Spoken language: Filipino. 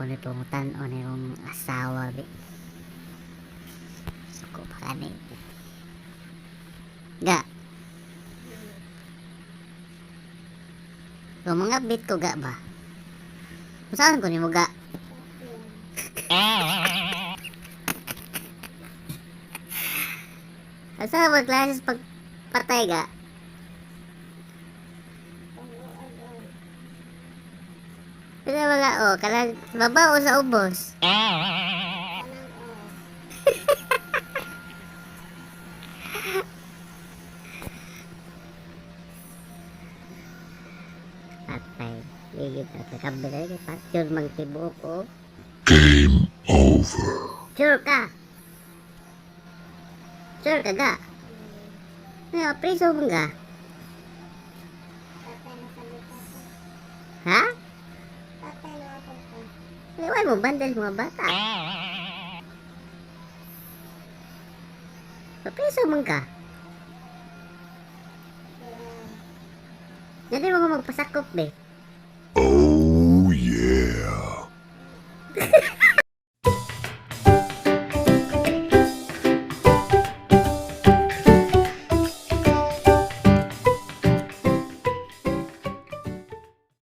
ni pungutan o ni kong asawa bi. Suko pa kani. Ga. So, mga bit ko ga ba? Saan ko ni mo ga? Asa ba klases pagpatay ga? Pila mga kanang babaw sa ubos. Patay. Ligit at kabila kay patyon magtibuok o. Game over. Sure ka? Sure ka ga? Nga, preso mo ga? Ha? Iwan mo bandal mga bata. Papreso mo ka? Hindi mo ko magpasakop be.